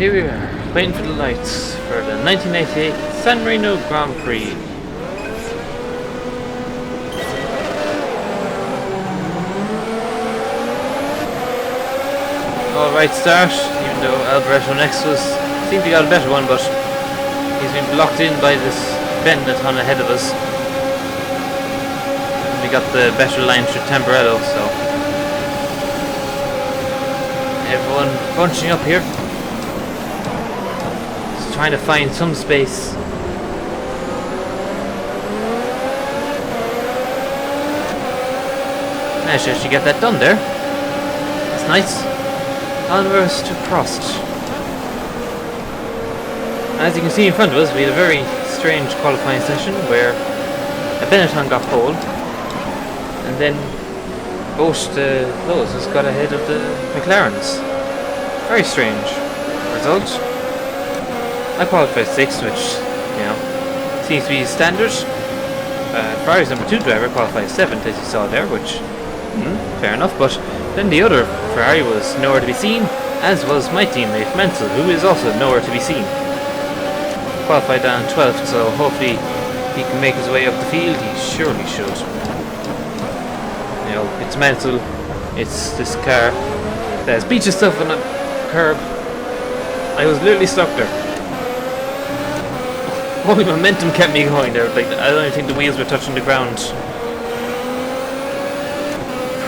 here we are, waiting for the lights for the 1998 San Marino Grand Prix. Alright start, even though Alberto next was seemed to got a better one, but he's been blocked in by this Benetton ahead of us. We got the better line through Tamburello, so everyone bunching up here. Just trying to find some space. Managed to actually get that done there. That's nice. Onwards to Prost. As you can see in front of us, we had a very strange qualifying session where a Benetton got pole, and then both the Lowe's got ahead of the McLarens. Very strange result. I qualified 6th, which, you know, seems to be standard. Ferrari's number 2 driver qualified 7th, as you saw there, which, fair enough, but then the other Ferrari was nowhere to be seen, as was my teammate Mansell, who is also nowhere to be seen. Qualified down 12th, so hopefully he can make his way up the field. He surely should. You know, it's Mansell, it's this car that has beach stuff on the curb. I was literally stuck there. Only momentum kept me going there. Like, I don't even think the wheels were touching the ground.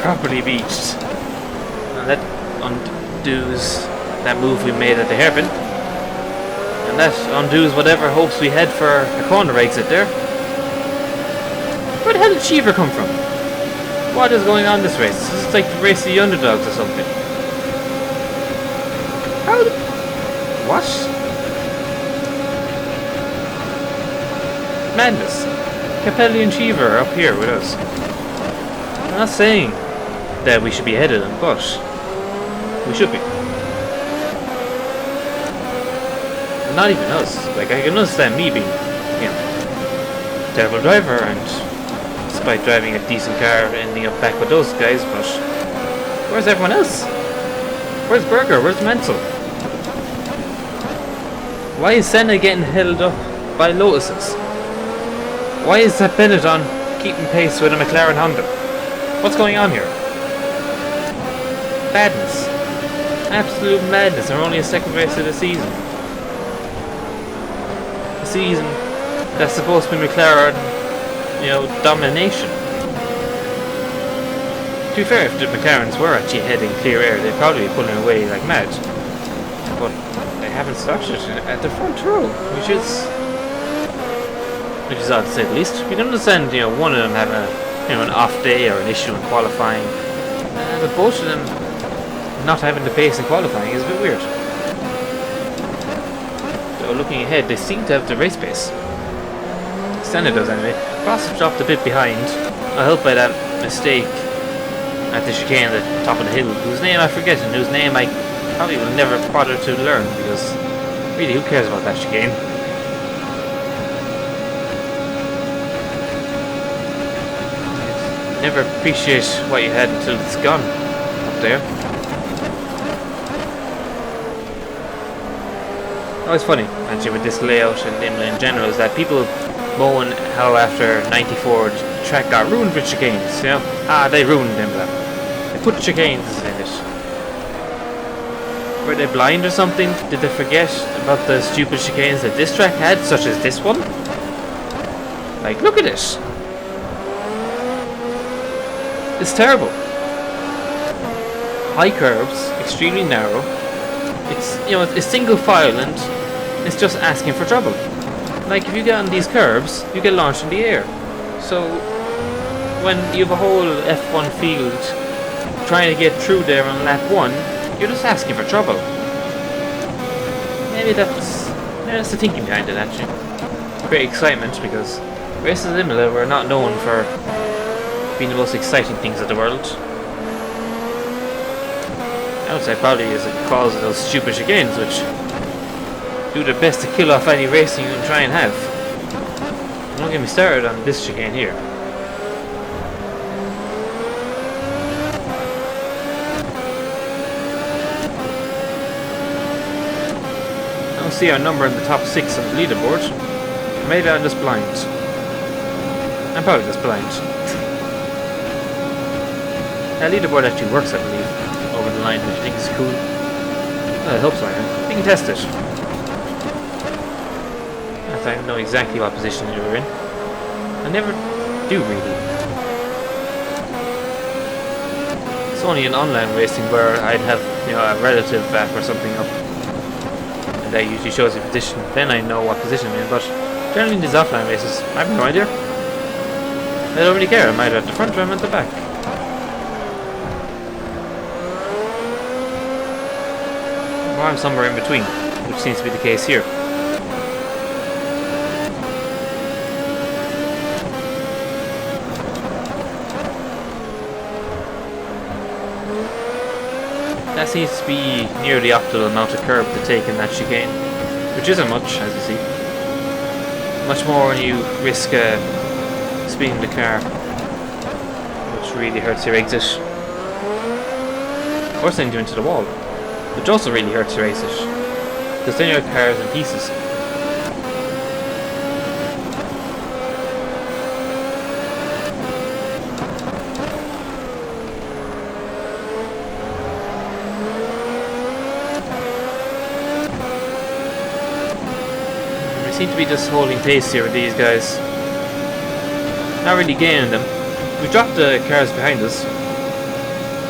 Properly beached. And that undoes that move we made at the hairpin. And that undoes whatever hopes we had for a corner exit there. Where the hell did Cheever come from? What is going on in this race? This is like the race of the underdogs or something. How the... What? Madness. Capelli and Cheever are up here with us. I'm not saying that we should be ahead of them, but we should be. Not even us. Like, I can understand me being, you know, terrible driver and despite driving a decent car ending up back with those guys, but where's everyone else? Where's Berger? Where's Mansell? Why is Senna getting held up by Lotuses? Why is that Benetton keeping pace with a McLaren Honda? What's going on here? Madness. Absolute madness. We're only a second race of the season. A season that's supposed to be McLaren, you know, domination. To be fair, if the McLarens were actually heading clear air, they'd probably be pulling away like mad. But they haven't started at the front row, which is odd to say the least. We can understand, you know, one of them having a, you know, an off day or an issue in qualifying, but both of them not having the pace in qualifying is a bit weird. So looking ahead, they seem to have the race pace. Senna does anyway. Prost dropped a bit behind, helped by that mistake at the chicane at the top of the hill, whose name I forget and whose name I probably will never bother to learn, because really, who cares about that chicane? Never appreciate what you had until it's gone up there. Always funny, actually, with this layout and Imola in general, is that people moan how after 94 the track got ruined with chicanes, you know? They ruined Imola. They put chicanes in it. Were they blind or something? Did they forget about the stupid chicanes that this track had, such as this one? Like, look at it! It's terrible. High curves, extremely narrow. It's, you know, it's single file and it's just asking for trouble. Like, if you get on these curves, you get launched in the air. So when you have a whole F1 field trying to get through there on lap 1, you're just asking for trouble. Maybe that's the thinking behind it, actually. Great excitement, because races at Imola were not known for being the most exciting things in the world. I would say probably is because of those stupid chicanes, which do their best to kill off any racing you can try and have. Don't get me started on this chicane here. don't see our number in the top 6 on the leaderboard. Maybe I'm just blind. I'm probably just blind. That leaderboard actually works, I believe, over the line, which I think is cool. Well, I hope so, man. We can test it. I don't know exactly what position you were in. I never do, really. It's only in online racing where I'd have, you know, a relative app or something up, and that usually shows your position. Then I know what position I'm in, but generally in these offline races, I have no idea. I don't really care. I'm either at the front or I'm at the back. Or I'm somewhere in between, which seems to be the case here. That seems to be near the optimal amount of curb to take in that chicane, which isn't much, as you see. Much more when you risk speeding the car, which really hurts your exit. Or send you into the wall, which also really hurts your exit, because then your car is in pieces. Seem to be just holding pace here with these guys. Not really gaining them. We've dropped the cars behind us,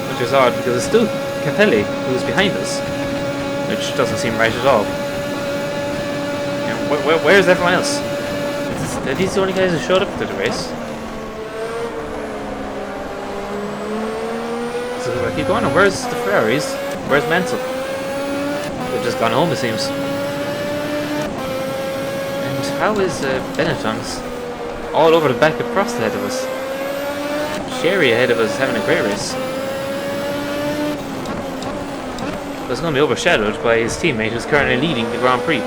which is odd because it's still Capelli who's behind us, which doesn't seem right at all. You know, where's everyone else? Are these the only guys who showed up to the race? So I keep going. Where's the Ferraris? Where's Mansell? They've just gone home, it seems. How is Benetton's all over the back of Prost ahead of us? Sherry ahead of us having a great race. But it's going to be overshadowed by his teammate who's currently leading the Grand Prix.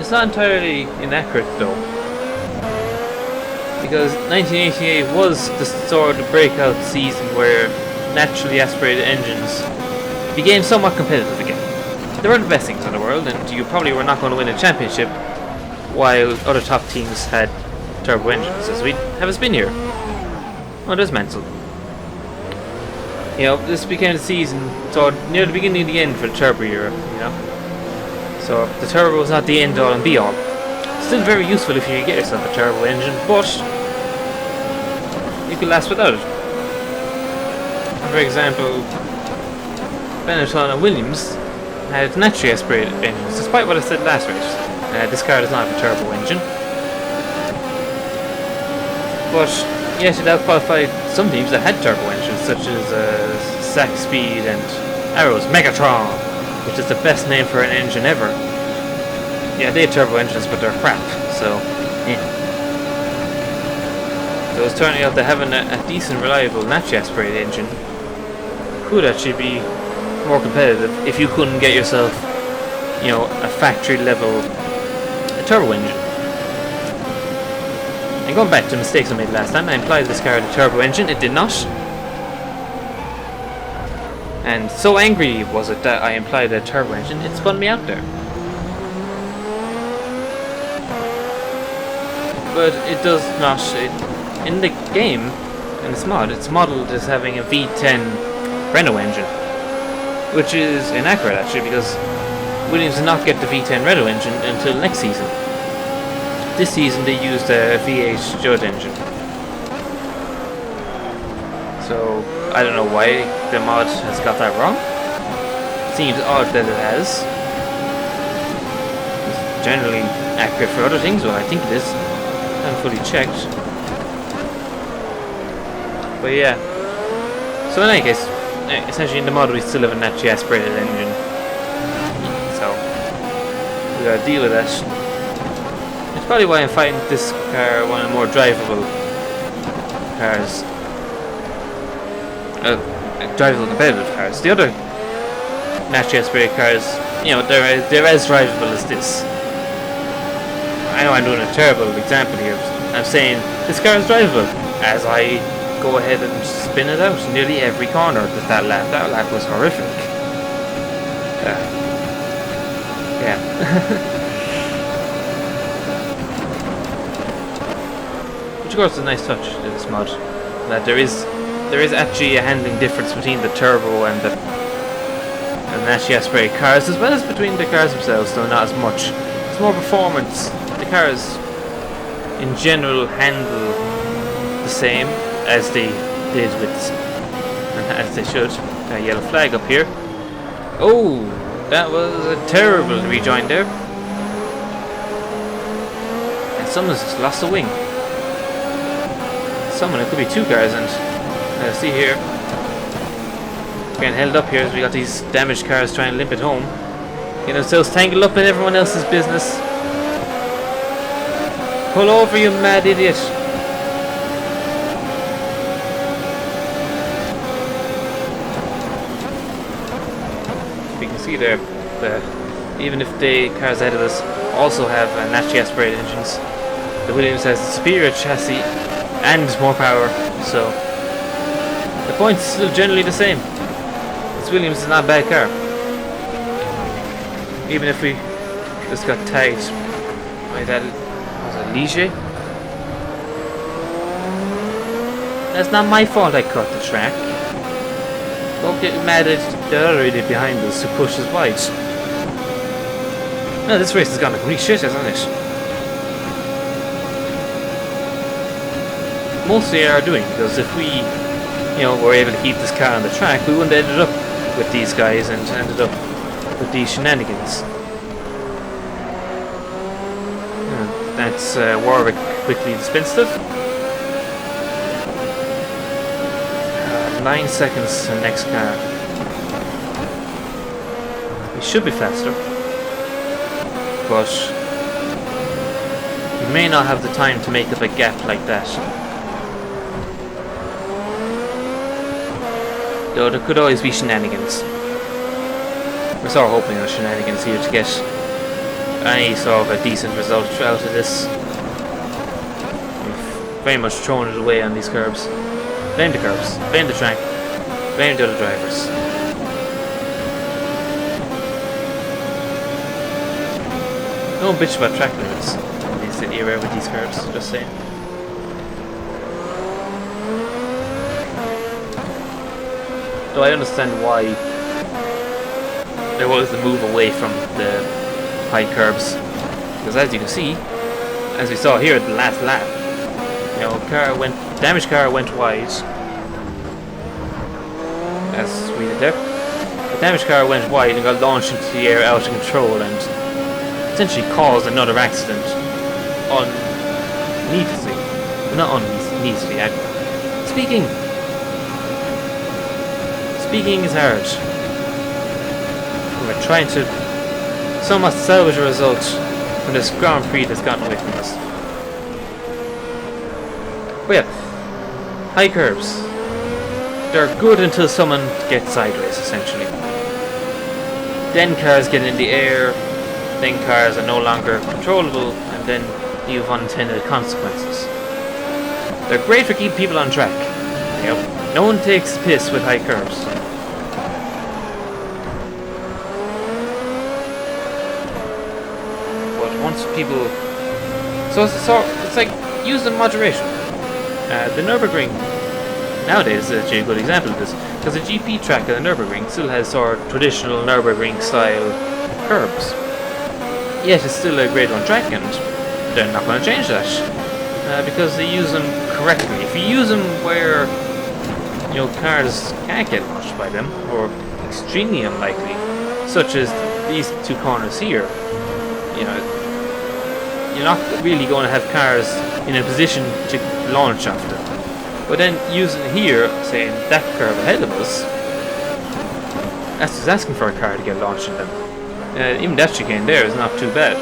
It's not entirely inaccurate though, because 1988 was the sort of breakout season where naturally aspirated engines became somewhat competitive again. They were the best things in the world, and you probably were not going to win a championship while other top teams had turbo engines, as we have a spin here. Oh, there's Mansell. You know, this became the season so near the beginning of the end for the turbo era, you know. So the turbo was not the end all and be all. Still very useful if you get yourself a turbo engine, but you can last without it. For example, Benetton and Williams had naturally aspirated engines, despite what I said last race. This car does not have a turbo engine. But yes, it outqualified some teams that had turbo engines, such as Sack Speed and Arrow's Megatron, which is the best name for an engine ever. Yeah, they have turbo engines, but they're crap, so yeah. So it's turning out that having a decent, reliable, naturally aspirated engine could actually be more competitive if you couldn't get yourself, you know, a factory level turbo engine. And going back to mistakes I made last time, I implied this car had a turbo engine. It did not. And so angry was it that I implied a turbo engine, it spun me out there. But it does not. In the game, in this mod, it's modeled as having a V10 Renault engine, which is inaccurate actually, because Williams did not get the V10 Renault engine until next season. This season they used a V8 Judd engine. So I don't know why the mod has got that wrong. Seems odd that it has. It's generally accurate for other things, well I think it is. I haven't fully checked. But yeah. So in any case, essentially in the mod we still have a naturally aspirated engine. So we gotta deal with that. It's probably why I'm finding this car one of the more drivable cars. Drivable competitive cars. The other naturally aspirated cars, you know, they're as drivable as this. I know I'm doing a terrible example here. I'm saying this car is drivable as I go ahead and spin it out nearly every corner that lap. That lap was horrific. Yeah. Which of course is a nice touch to this mod. That there is actually a handling difference between the turbo and the naturally aspirated cars, as well as between the cars themselves, though not as much. It's more performance. The cars in general handle the same as they did with, as they should. A yellow flag up here. Oh, that was a terrible rejoin there. And someone's just lost a wing. Someone, it could be two cars, and see here, getting held up here as we got these damaged cars trying to limp it home. Getting themselves tangled up in everyone else's business. Pull over, you mad idiot. We can see there that even if the cars ahead of us also have naturally aspirated engines, the Williams has a superior chassis and more power, so the points are still generally the same. This Williams is not a bad car. Even if we just got tagged by that, was it Ligier? That's not my fault I cut the track. Don't get mad at the other idiot behind us who pushes wide. No, this race has gone complete shit, hasn't it? Mostly are doing, because if we, were able to keep this car on the track, we wouldn't have ended up with these guys and ended up with these shenanigans. That's Warwick quickly dispensed of. 9 seconds to the next car. We should be faster, but we may not have the time to make up a gap like that. Though there could always be shenanigans. We're sort of hoping on shenanigans here to get any sort of a decent result out of this. We've very much thrown it away on these curbs. Blame the curbs, blame the track, blame the other drivers. Don't bitch about track limits in this era with these curbs, just saying. Though I understand why there was the move away from the high curbs, because as you can see, as we saw here at the last lap, damaged car went wide, as we did there. The damaged car went wide and got launched into the air out of control and essentially caused another accident unneedlessly. Not unneedlessly. Speaking is hard. We're trying to somewhat salvage a result from this Grand Prix that's gotten away from us. But yeah, high curbs. They're good until someone gets sideways, essentially. Then cars get in the air, then cars are no longer controllable, and then you have unintended consequences. They're great for keeping people on track. No one takes piss with high curbs. Once people, so it's like used in moderation. The Nürburgring nowadays is actually a good example of this, because the GP track at the Nürburgring still has sort of traditional Nürburgring style curbs. Yet it's still a grade 1 track, and they're not going to change that because they use them correctly. If you use them where cars can't get launched by them, or extremely unlikely, such as these two corners here, you're not really going to have cars in a position to launch after. But then using here, saying that curve ahead of us, that's just asking for a car to get launched in them. Even that chicane there is not too bad.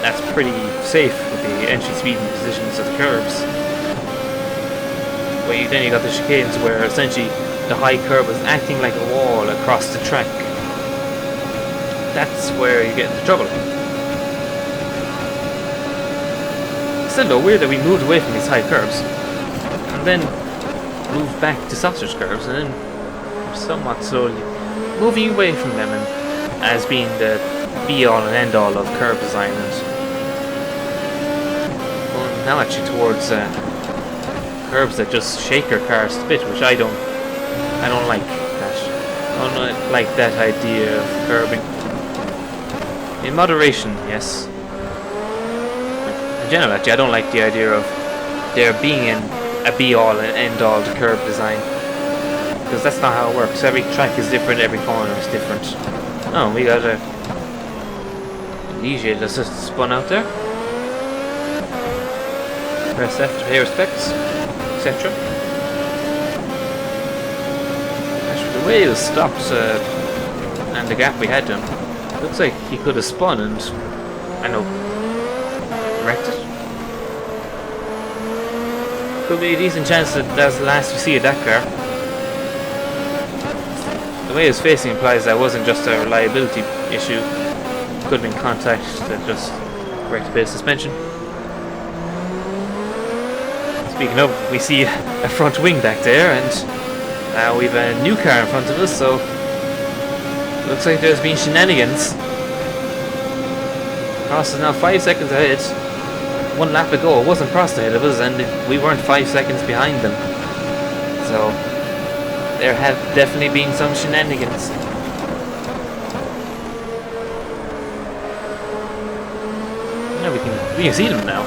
That's pretty safe with the entry speed and positions of the curves. But then you got the chicanes where essentially the high curve is acting like a wall across the track. That's where you get into trouble. Still though, weird that we moved away from these high curves and then moved back to sausage curves and then somewhat slowly moving away from them and as being the be-all and end-all of curve design and going now actually towards curves that just shake your car a bit, which I don't like that. I don't like that idea of curbing. In moderation, yes. In general, actually, I don't like the idea of there being a be-all and end-all to curb design, because that's not how it works. Every track is different, every corner is different. Oh, we got a Ligier that's just spun out there. Press F to pay respects, etc. Actually, the way it was stopped and the gap we had to him, looks like he could have spun and, I know, wrecked it. Could be a decent chance that that's the last we see of that car. The way it was facing implies that wasn't just a reliability issue. Could have been contact that just wrecked a bit of suspension. Speaking of, we see a front wing back there, and now we've a new car in front of us, so looks like there's been shenanigans. Prost is now 5 seconds ahead. 1 lap ago, it wasn't Prost ahead of us, and we weren't 5 seconds behind them. So there have definitely been some shenanigans. Now we can see them now.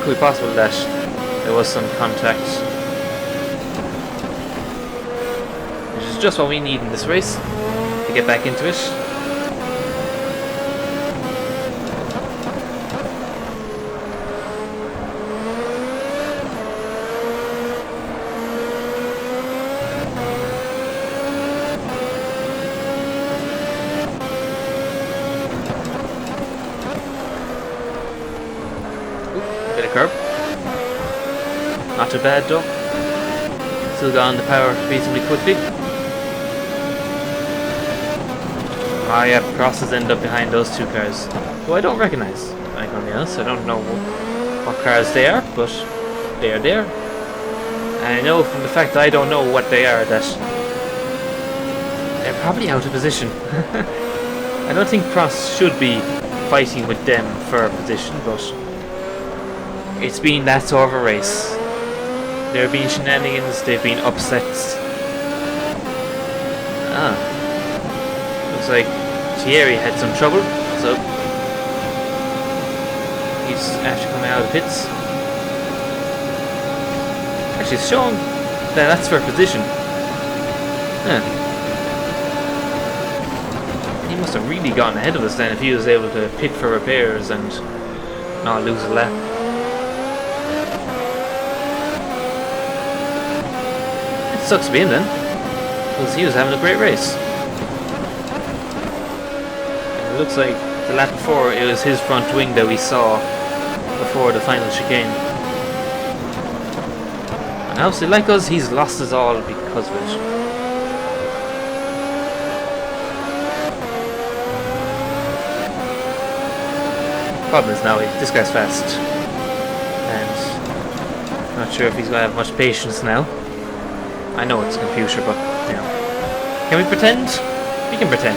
Could be possible that there was some contact, which is just what we need in this race to get back into it. Curb. Not too bad though. Still got on the power reasonably quickly. Ah yeah, crosses end up behind those two cars, who I don't recognise. I'm gonna be honest, I don't know what cars they are, but they are there. And I know from the fact that I don't know what they are that they're probably out of position. I don't think Prost should be fighting with them for a position, but it's been that sort of a race. There have been shenanigans, there have been upsets. Looks like Thierry had some trouble, so he's actually coming out of the pits. Actually, it's showing that that's for position. He must have really gotten ahead of us then if he was able to pit for repairs and not lose a lap. Sucks to be in then, because he was having a great race. And it looks like the lap before it was his front wing that we saw before the final chicane. And obviously, like us, he's lost us all because of it. Problem is now, this guy's fast, and I'm not sure if he's going to have much patience now. I know it's a computer, but, you know. Can we pretend? We can pretend.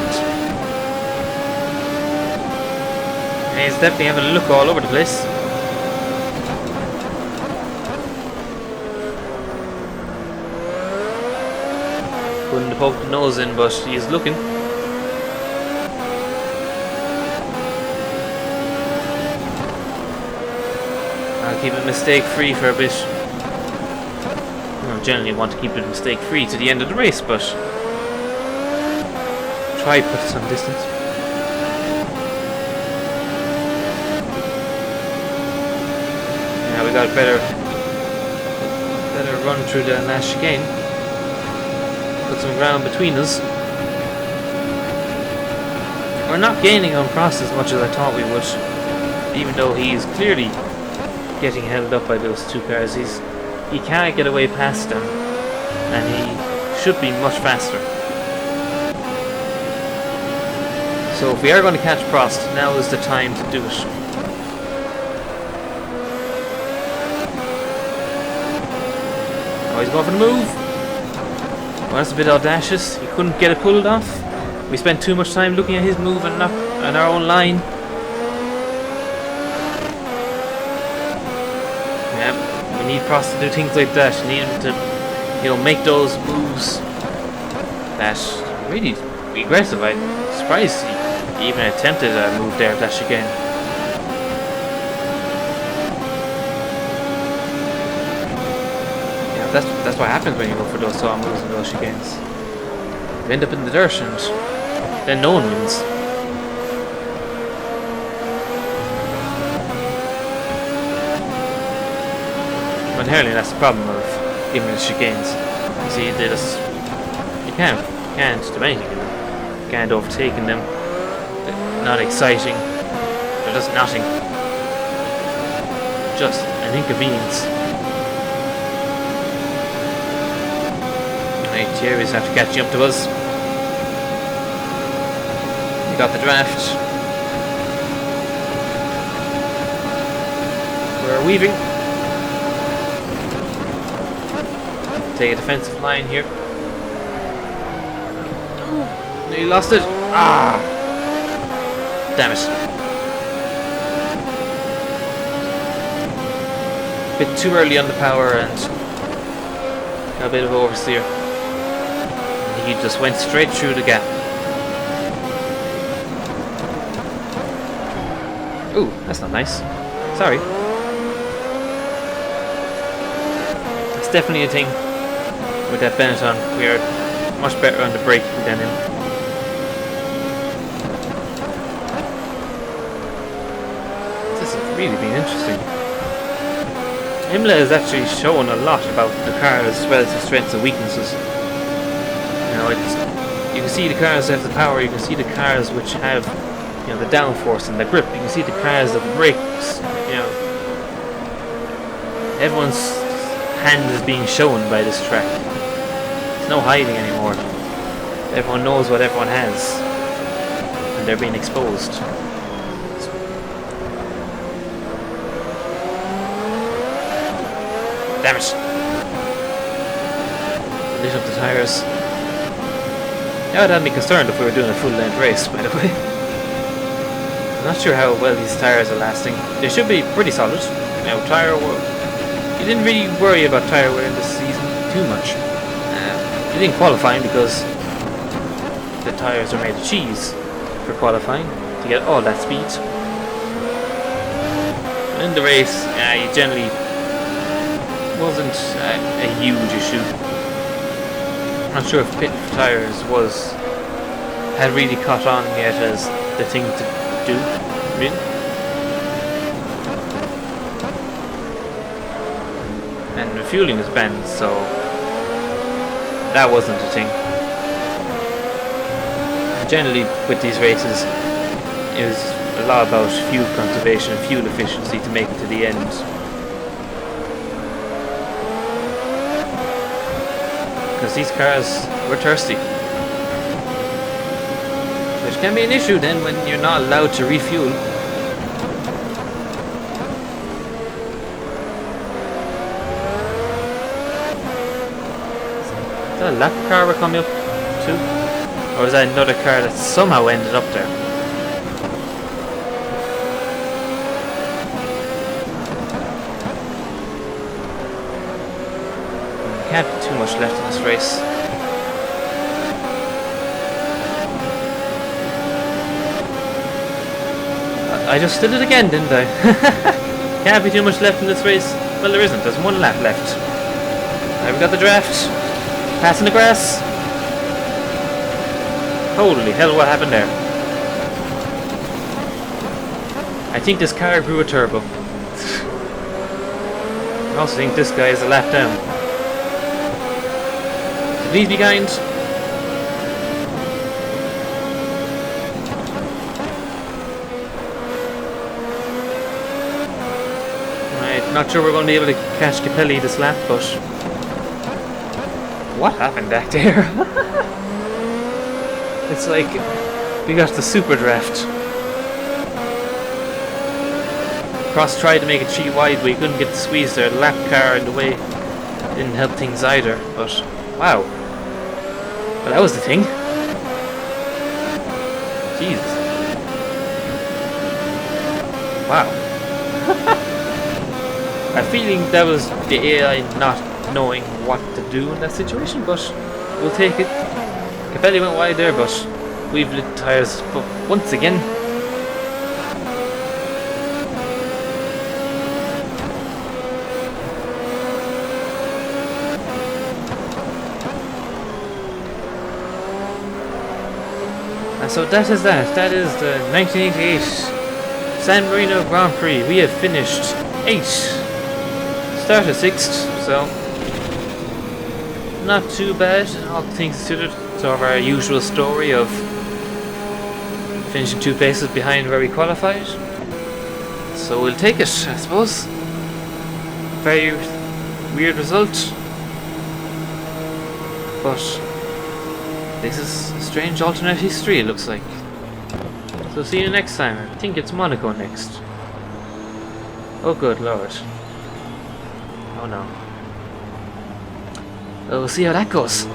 And he's definitely having a look all over the place. Couldn't have poked the nose in, but he's looking. I'll keep it mistake-free for a bit. Generally want to keep it mistake free to the end of the race, but try put some distance. Now we got a better run through the last chicane. Put some ground between us. We're not gaining on Prost as much as I thought we would, even though he's clearly getting held up by those two cars. He can't get away past them, and he should be much faster. So if we are going to catch Prost, now is the time to do it. Oh, he's going for the move. Well, that's a bit audacious. He couldn't get it pulled off. We spent too much time looking at his move and not on our own line. Yeah, we need Prost to do things like that. We need him to, you know, make those moves that really be aggressive. I'm surprised he even attempted a move there at that chicane. Yeah, that's what happens when you go for those tall moves and those chicanes. You end up in the dirt and then no one wins. But inherently that's the problem of even the chicanes. You see, they just, you can't do anything in them. You can't overtake in them. They're not exciting. They're just nothing. Just an inconvenience. Right, Thierry's have to catch up to us. We got the draft. We're weaving. Take a defensive line here. Nearly lost it. Ah! Damn it. A bit too early on the power and got a bit of oversteer. He just went straight through the gap. Ooh, that's not nice. Sorry. That's definitely a thing with that Benetton. We are much better on the braking than him. This has really been interesting. Imola has actually shown a lot about the car's relative strengths and weaknesses. You know, you can see the cars that have the power, you can see the cars which have, you know, the downforce and the grip, you can see the cars that brakes, you know. Everyone's hand is being shown by this track. There's no hiding anymore. Everyone knows what everyone has. And they're being exposed. Damn it! Lit up the tyres. Now I'd have me concerned if we were doing a full length race, by the way. I'm not sure how well these tyres are lasting. They should be pretty solid. You know, tyre wear. You didn't really worry about tyre wear in this season too much. You didn't qualifying because the tyres are made of cheese for qualifying to get all that speed. In the race, you generally wasn't a huge issue. I'm not sure if pit tyres had really caught on yet as the thing to do, really. And refueling was banned, so that wasn't a thing. Generally, with these races, it was a lot about fuel conservation and fuel efficiency to make it to the end. Because these cars were thirsty. Which can be an issue then when you're not allowed to refuel. Is that a lap car we're coming up to? Or is that another car that somehow ended up there? Can't be too much left in this race. I just did it again, didn't I? Can't be too much left in this race. Well, there isn't. There's one lap left. Right, we got the draft. Passing the grass. Holy hell, what happened there? I think this car grew a turbo. I also think this guy is a lap down. Please be kind. Right, not sure we're going to be able to catch Capelli this lap, but what happened back there? It's like we got the super draft. Cross tried to make it 3 wide, but he couldn't get the squeeze there. The lap car in the way. didn't help things either, but wow. Well, that was the thing. Jesus. Wow. I'm feeling that was the AI not knowing what to do in that situation, but we'll take it. Capelli went wide there, but we've lit tyres once again. And so that is that. That is the 1988 San Marino Grand Prix. We have finished 8th. Started 6th, so not too bad, all things considered. Sort of our usual story of finishing 2 places behind where we qualified. So we'll take it, I suppose. Very weird result, but this is a strange alternate history, it looks like. So see you next time. I think it's Monaco next. Oh good lord. Oh no. Well, we'll see how that goes.